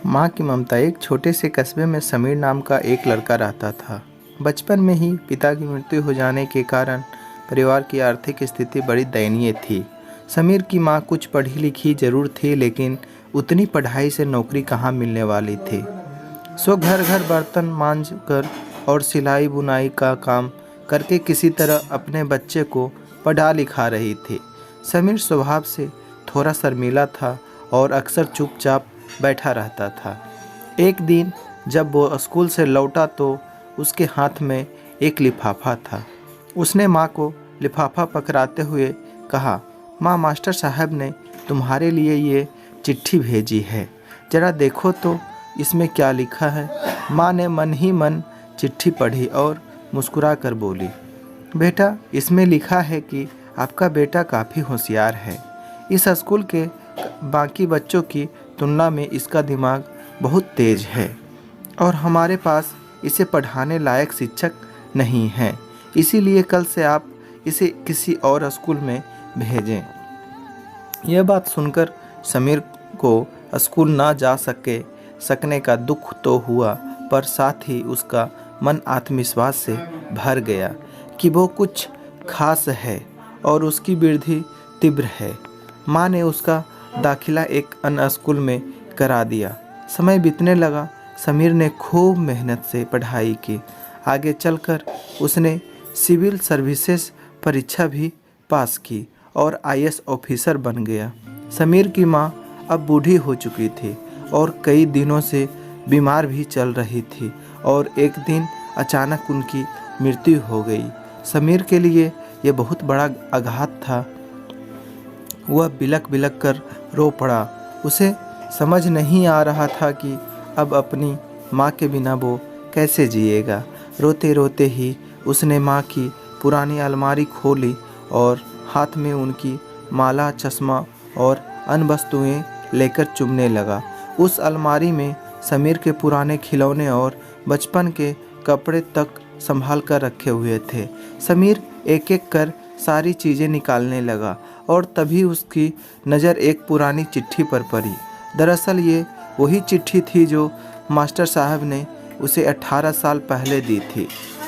माँ की ममता। एक छोटे से कस्बे में समीर नाम का एक लड़का रहता था। बचपन में ही पिता की मृत्यु हो जाने के कारण परिवार की आर्थिक स्थिति बड़ी दयनीय थी। समीर की माँ कुछ पढ़ी लिखी जरूर थी, लेकिन उतनी पढ़ाई से नौकरी कहाँ मिलने वाली थी। सो घर घर बर्तन मांज कर और सिलाई बुनाई का काम करके किसी तरह अपने बच्चे को पढ़ा लिखा रही थी। समीर स्वभाव से थोड़ा शर्मीला था और अक्सर चुपचाप बैठा रहता था। एक दिन जब वो स्कूल से लौटा तो उसके हाथ में एक लिफाफा था। उसने माँ को लिफाफा पकड़ाते हुए कहा, माँ, मास्टर साहब ने तुम्हारे लिए ये चिट्ठी भेजी है, जरा देखो तो इसमें क्या लिखा है। माँ ने मन ही मन चिट्ठी पढ़ी और मुस्कुरा कर बोली, बेटा, इसमें लिखा है कि आपका बेटा काफ़ी होशियार है। इस स्कूल के बाकी बच्चों की तुलना में इसका दिमाग बहुत तेज है और हमारे पास इसे पढ़ाने लायक शिक्षक नहीं हैं। इसीलिए कल से आप इसे किसी और स्कूल में भेजें। यह बात सुनकर समीर को स्कूल ना जा सकने का दुख तो हुआ, पर साथ ही उसका मन आत्मविश्वास से भर गया कि वो कुछ खास है और उसकी वृद्धि तीव्र है। माँ ने उसका दाखिला एक अन्य स्कूल में करा दिया। समय बीतने लगा। समीर ने खूब मेहनत से पढ़ाई की। आगे चलकर उसने सिविल सर्विसेज परीक्षा भी पास की और आईएएस ऑफिसर बन गया। समीर की माँ अब बूढ़ी हो चुकी थी और कई दिनों से बीमार भी चल रही थी और एक दिन अचानक उनकी मृत्यु हो गई। समीर के लिए यह बहुत बड़ा आघात था। वह बिलक बिलक कर रो पड़ा। उसे समझ नहीं आ रहा था कि अब अपनी माँ के बिना वो कैसे जिएगा। रोते रोते ही उसने माँ की पुरानी अलमारी खोली और हाथ में उनकी माला, चश्मा और अन्य वस्तुएं लेकर चुमने लगा। उस अलमारी में समीर के पुराने खिलौने और बचपन के कपड़े तक संभाल कर रखे हुए थे। समीर एक एक कर सारी चीज़ें निकालने लगा और तभी उसकी नज़र एक पुरानी चिट्ठी पर पड़ी। दरअसल ये वही चिट्ठी थी जो मास्टर साहब ने उसे 18 साल पहले दी थी।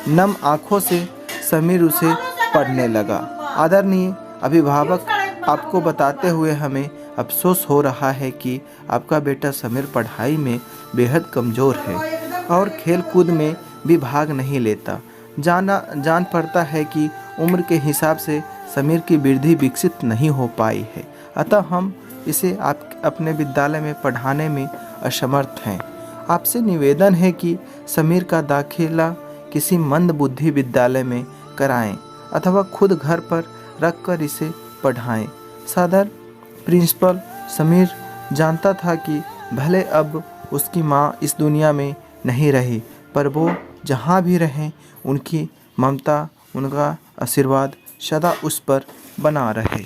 नम आँखों से समीर उसे पढ़ने लगा। आदरणीय अभिभावक, आपको बताते हुए हमें अफसोस हो रहा है कि आपका बेटा समीर पढ़ाई में बेहद कमज़ोर है और खेल कूद में भी भाग नहीं लेता। जान पड़ता है कि उम्र के हिसाब से समीर की वृद्धि विकसित नहीं हो पाई है, अतः हम इसे आप अपने विद्यालय में पढ़ाने में असमर्थ हैं। आपसे निवेदन है कि समीर का दाखिला किसी मंद बुद्धि विद्यालय में कराएं अथवा खुद घर पर रखकर इसे पढ़ाएं। सादर प्रिंसिपल। समीर जानता था कि भले अब उसकी माँ इस दुनिया में नहीं रही, पर वो जहाँ भी रहें उनकी ममता, उनका आशीर्वाद सदा उस पर बना रहे।